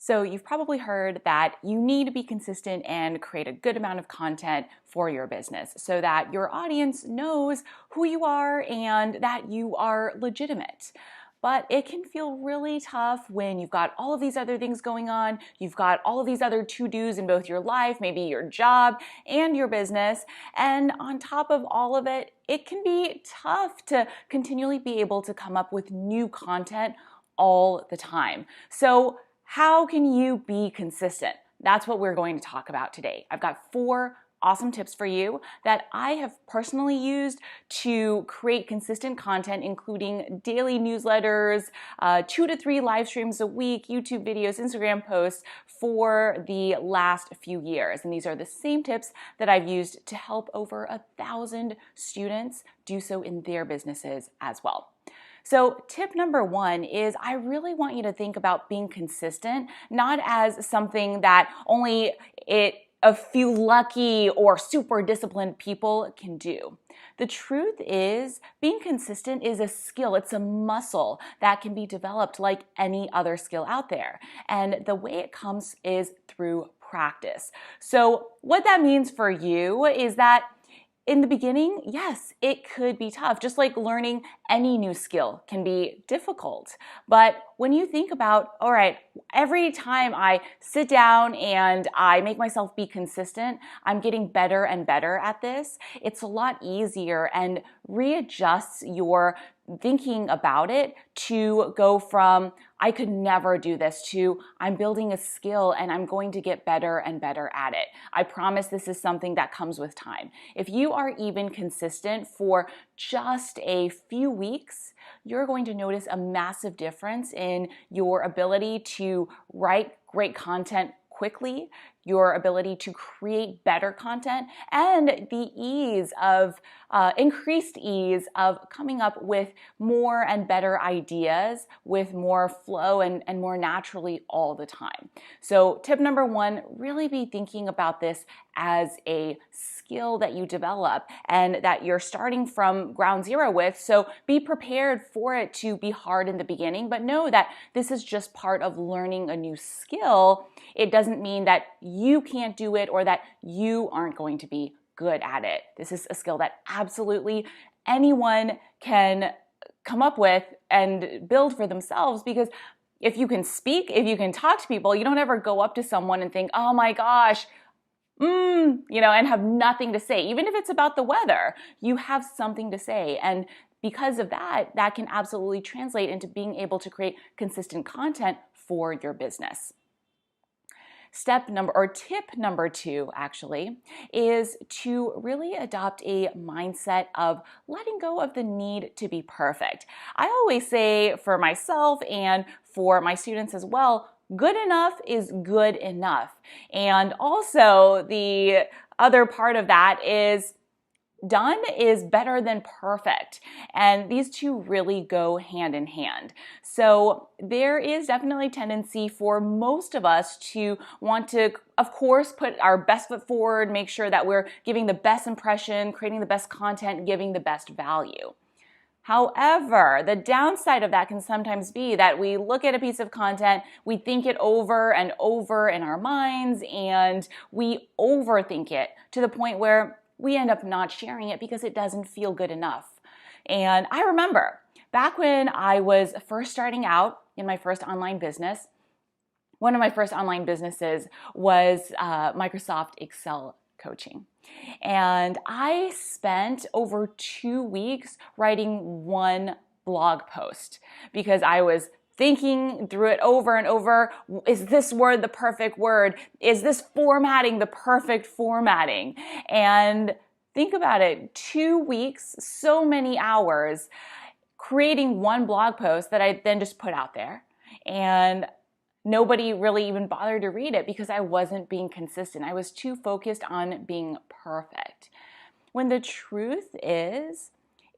So you've probably heard that you need to be consistent and create a good amount of content for your business so that your audience knows who you are and that you are legitimate. But it can feel really tough when you've got all of these other things going on. You've got all of these other to-dos in both your life, maybe your job and your business. And on top of all of it, it can be tough to continually be able to come up with new content all the time. So how can you be consistent? That's what we're going to talk about today. I've got 4 awesome tips for you that I have personally used to create consistent content, including daily newsletters, 2 to 3 live streams a week, YouTube videos, Instagram posts for the last few years. And these are the same tips that I've used to help over 1,000 students do so in their businesses as well. So tip number 1 is I really want you to think about being consistent, not as something that only a few lucky or super disciplined people can do. The truth is, being consistent is a skill. It's a muscle that can be developed like any other skill out there. And the way it comes is through practice. So what that means for you is that in the beginning, yes, it could be tough. Just like learning any new skill can be difficult. But when you think about, all right, every time I sit down and I make myself be consistent, I'm getting better and better at this. It's a lot easier and readjusts your thinking about it to go from I could never do this to I'm building a skill and I'm going to get better and better at it. I promise this is something that comes with time. If you are even consistent for just a few weeks, you're going to notice a massive difference in your ability to write great content quickly, your ability to create better content, and the increased ease of coming up with more and better ideas with more flow and more naturally all the time. So tip number 1, really be thinking about this as a skill that you develop and that you're starting from ground zero with. So be prepared for it to be hard in the beginning, but know that this is just part of learning a new skill. It doesn't mean that you can't do it or that you aren't going to be good at it. This is a skill that absolutely anyone can come up with and build for themselves, because if you can speak, if you can talk to people, you don't ever go up to someone and think, oh my gosh, and have nothing to say. Even if it's about the weather, you have something to say. And because of that, that can absolutely translate into being able to create consistent content for your business. Tip number 2 actually is to really adopt a mindset of letting go of the need to be perfect. I always say for myself and for my students as well, good enough is good enough. And also the other part of that is done is better than perfect. And these two really go hand in hand. So there is definitely a tendency for most of us to want to, of course, put our best foot forward, make sure that we're giving the best impression, creating the best content, giving the best value. However, the downside of that can sometimes be that we look at a piece of content, we think it over and over in our minds, and we overthink it to the point where we end up not sharing it because it doesn't feel good enough. And I remember back when I was first starting out in my first online business, one of my first online businesses was Microsoft Excel coaching. And I spent over 2 weeks writing one blog post because I was thinking through it over and over. Is this word the perfect word? Is this formatting the perfect formatting? And think about it, 2 weeks, so many hours creating one blog post that I then just put out there. And nobody really even bothered to read it because I wasn't being consistent. I was too focused on being perfect. When the truth is,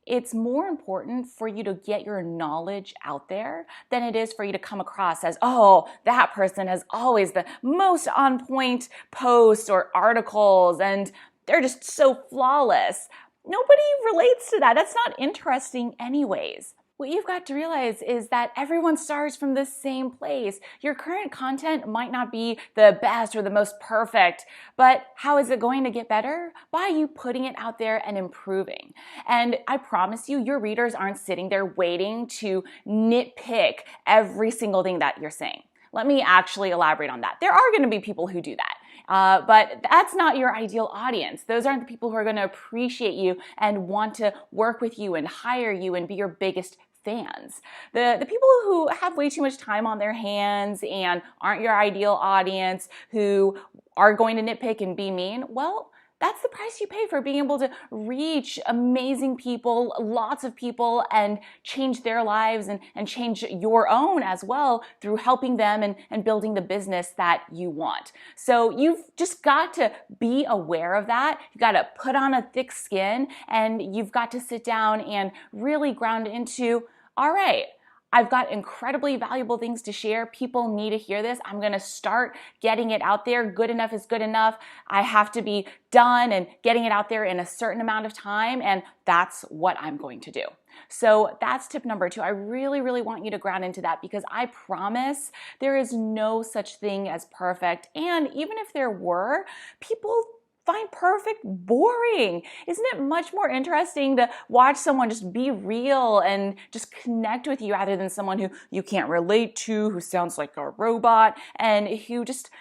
it's more important for you to get your knowledge out there than it is for you to come across as, oh, that person has always the most on point posts or articles and they're just so flawless. Nobody relates to that. That's not interesting anyways. What you've got to realize is that everyone starts from the same place. Your current content might not be the best or the most perfect, but how is it going to get better? By you putting it out there and improving. And I promise you, your readers aren't sitting there waiting to nitpick every single thing that you're saying. Let me actually elaborate on that. There are going to be people who do that. But that's not your ideal audience. Those aren't the people who are going to appreciate you and want to work with you and hire you and be your biggest fans. The people who have way too much time on their hands and aren't your ideal audience, who are going to nitpick and be mean, well, that's the price you pay for being able to reach amazing people, lots of people, and change their lives and change your own as well through helping them and building the business that you want. So you've just got to be aware of that. You've got to put on a thick skin, and you've got to sit down and really ground into, all right, I've got incredibly valuable things to share. People need to hear this. I'm going to start getting it out there. Good enough is good enough. I have to be done and getting it out there in a certain amount of time, and that's what I'm going to do. So that's tip number 2. I really, really want you to ground into that, because I promise there is no such thing as perfect. And even if there were, people find perfect boring. Isn't it much more interesting to watch someone just be real and just connect with you rather than someone who you can't relate to, who sounds like a robot, and who just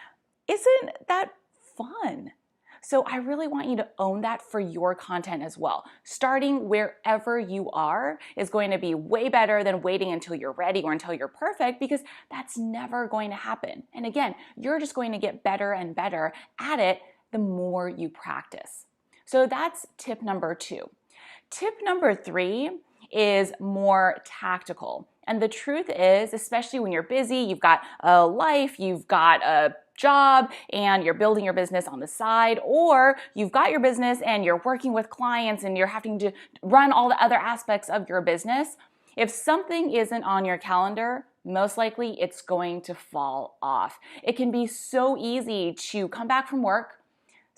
isn't that fun? So I really want you to own that for your content as well. Starting wherever you are is going to be way better than waiting until you're ready or until you're perfect, because that's never going to happen. And again, you're just going to get better and better at it the more you practice. So that's tip number 2. Tip number 3 is more tactical. And the truth is, especially when you're busy, you've got a life, you've got a job, and you're building your business on the side, or you've got your business and you're working with clients and you're having to run all the other aspects of your business. If something isn't on your calendar, most likely it's going to fall off. It can be so easy to come back from work,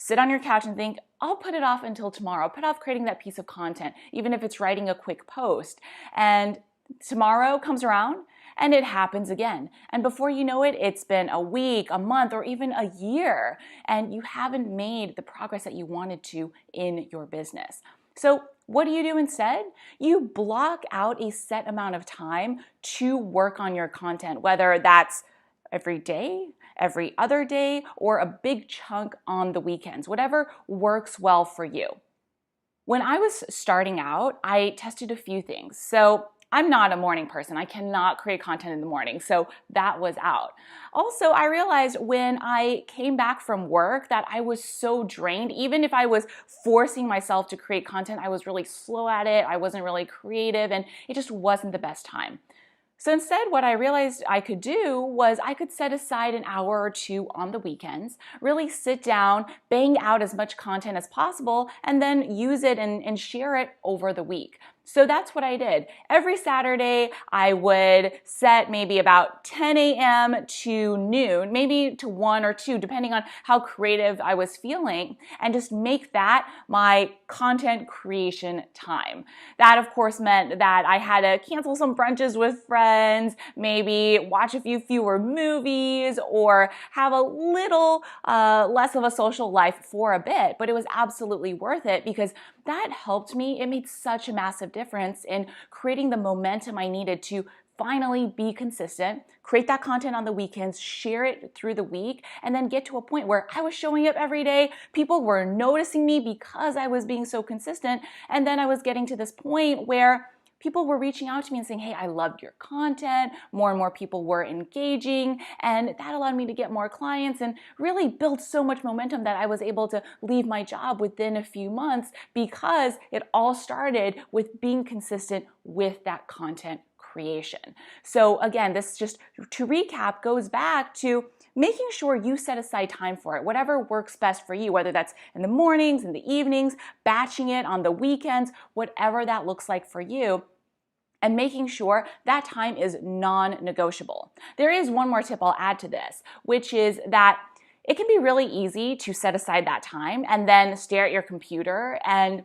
sit on your couch and think, I'll put it off until tomorrow. Put off creating that piece of content, even if it's writing a quick post. And tomorrow comes around and it happens again. And before you know it, it's been a week, a month, or even a year, and you haven't made the progress that you wanted to in your business. So what do you do instead? You block out a set amount of time to work on your content, whether that's every day, every other day, or a big chunk on the weekends, whatever works well for you. When I was starting out, I tested a few things. So I'm not a morning person. I cannot create content in the morning. So that was out. Also, I realized when I came back from work that I was so drained. Even if I was forcing myself to create content, I was really slow at it. I wasn't really creative, and it just wasn't the best time. So instead, what I realized I could do was I could set aside an hour or 2 on the weekends, really sit down, bang out as much content as possible, and then use it and share it over the week. So that's what I did. Every Saturday, I would set maybe about 10 a.m. to noon, maybe to 1 or 2, depending on how creative I was feeling, and just make that my content creation time. That, of course, meant that I had to cancel some brunches with friends, maybe watch a few fewer movies, or have a little less of a social life for a bit, but it was absolutely worth it, because that helped me. It made such a massive difference in creating the momentum I needed to finally be consistent, create that content on the weekends, share it through the week, and then get to a point where I was showing up every day. People were noticing me because I was being so consistent. And then I was getting to this point where people were reaching out to me and saying, hey, I loved your content. More and more people were engaging, and that allowed me to get more clients and really build so much momentum that I was able to leave my job within a few months, because it all started with being consistent with that content creation. So again, this, just to recap, goes back to making sure you set aside time for it, whatever works best for you, whether that's in the mornings, in the evenings, batching it on the weekends, whatever that looks like for you, and making sure that time is non-negotiable. There is one more tip I'll add to this, which is that it can be really easy to set aside that time and then stare at your computer and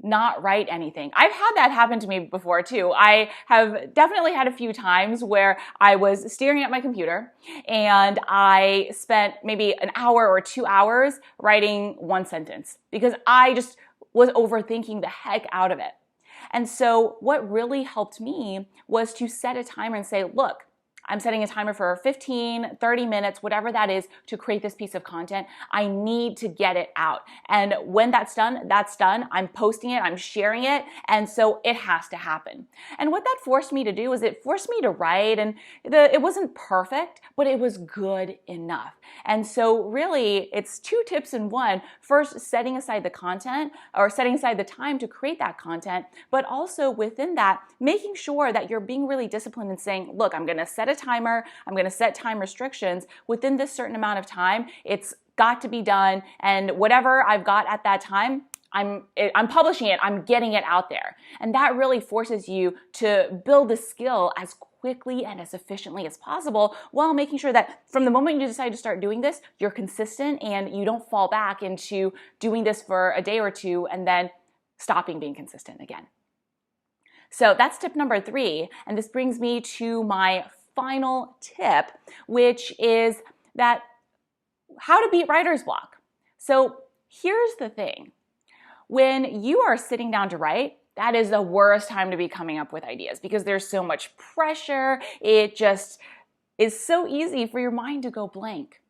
not write anything. I've had that happen to me before too. I have definitely had a few times where I was staring at my computer and I spent maybe an hour or 2 hours writing one sentence because I just was overthinking the heck out of it. And so what really helped me was to set a timer and say, look, I'm setting a timer for 15, 30 minutes, whatever that is, to create this piece of content. I need to get it out. And when that's done, that's done. I'm posting it, I'm sharing it, and so it has to happen. And what that forced me to do is it forced me to write, and it wasn't perfect, but it was good enough. And so really, it's 2 tips in one. First, setting aside the content or setting aside the time to create that content, but also within that, making sure that you're being really disciplined and saying, look, I'm going to set a timer, I'm going to set time restrictions within this certain amount of time. It's got to be done, and whatever I've got at that time, I'm publishing it, I'm getting it out there. And that really forces you to build the skill as quickly and as efficiently as possible while making sure that from the moment you decide to start doing this, you're consistent and you don't fall back into doing this for a day or two and then stopping being consistent again. So that's tip number 3, and this brings me to my final tip, which is that how to beat writer's block. So here's the thing. When you are sitting down to write, that is the worst time to be coming up with ideas because there's so much pressure. It just is so easy for your mind to go blank.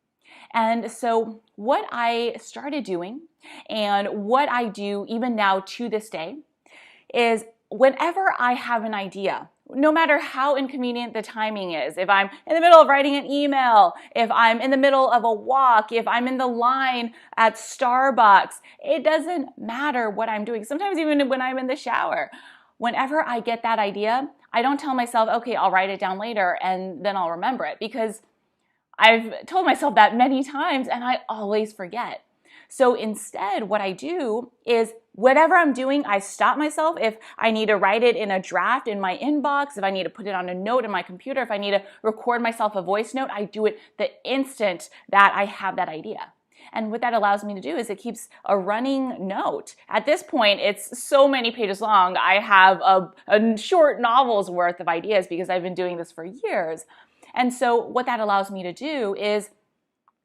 And so what I started doing and what I do even now to this day is whenever I have an idea, no matter how inconvenient the timing is, if I'm in the middle of writing an email, if I'm in the middle of a walk, if I'm in the line at Starbucks, it doesn't matter what I'm doing. Sometimes even when I'm in the shower, whenever I get that idea, I don't tell myself, okay, I'll write it down later and then I'll remember it, because I've told myself that many times and I always forget. So instead, what I do is whatever I'm doing, I stop myself. If I need to write it in a draft in my inbox, if I need to put it on a note in my computer, if I need to record myself a voice note, I do it the instant that I have that idea. And what that allows me to do is it keeps a running note. At this point, it's so many pages long. I have a short novel's worth of ideas because I've been doing this for years. And so what that allows me to do is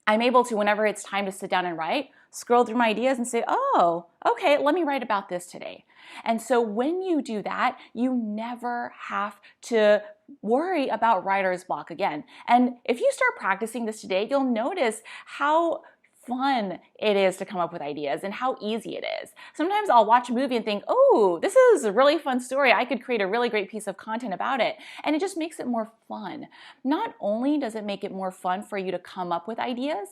I'm able to, whenever it's time to sit down and write, scroll through my ideas and say, oh, okay, let me write about this today. And so when you do that, you never have to worry about writer's block again. And if you start practicing this today, you'll notice how fun it is to come up with ideas and how easy it is. Sometimes I'll watch a movie and think, oh, this is a really fun story. I could create a really great piece of content about it. And it just makes it more fun. Not only does it make it more fun for you to come up with ideas,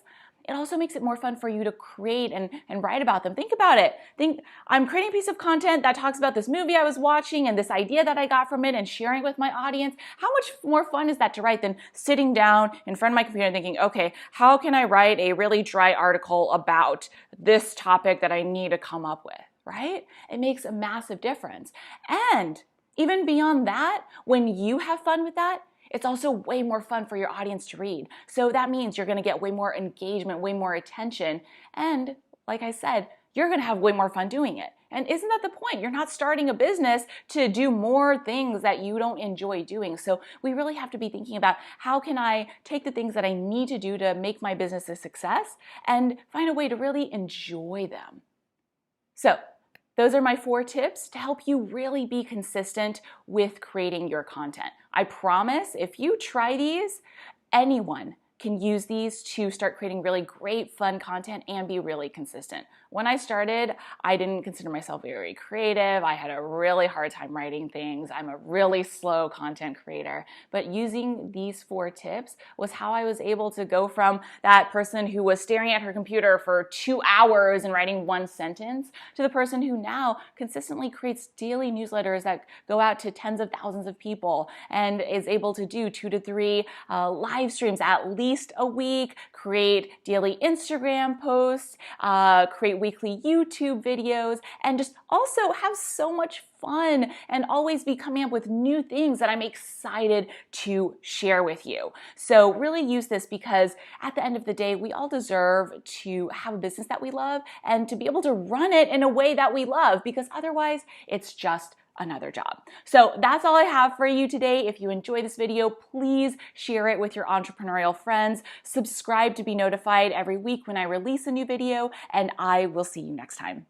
it also makes it more fun for you to create and write about them. Think about it. Think, I'm creating a piece of content that talks about this movie I was watching and this idea that I got from it and sharing it with my audience. How much more fun is that to write than sitting down in front of my computer and thinking, okay, how can I write a really dry article about this topic that I need to come up with, right? It makes a massive difference. And even beyond that, when you have fun with that, it's also way more fun for your audience to read. So that means you're gonna get way more engagement, way more attention. And like I said, you're gonna have way more fun doing it. And isn't that the point? You're not starting a business to do more things that you don't enjoy doing. So we really have to be thinking about how can I take the things that I need to do to make my business a success and find a way to really enjoy them. So those are my 4 tips to help you really be consistent with creating your content. I promise if you try these, anyone can use these to start creating really great, fun content and be really consistent. When I started, I didn't consider myself very creative. I had a really hard time writing things. I'm a really slow content creator. But using these 4 tips was how I was able to go from that person who was staring at her computer for 2 hours and writing 1 sentence to the person who now consistently creates daily newsletters that go out to tens of thousands of people and is able to do 2 to 3 live streams at least least a week, create daily Instagram posts, create weekly YouTube videos, and just also have so much fun and always be coming up with new things that I'm excited to share with you. So really use this, because at the end of the day, we all deserve to have a business that we love and to be able to run it in a way that we love, because otherwise it's just another job. So that's all I have for you today. If you enjoy this video, please share it with your entrepreneurial friends. Subscribe to be notified every week when I release a new video, and I will see you next time.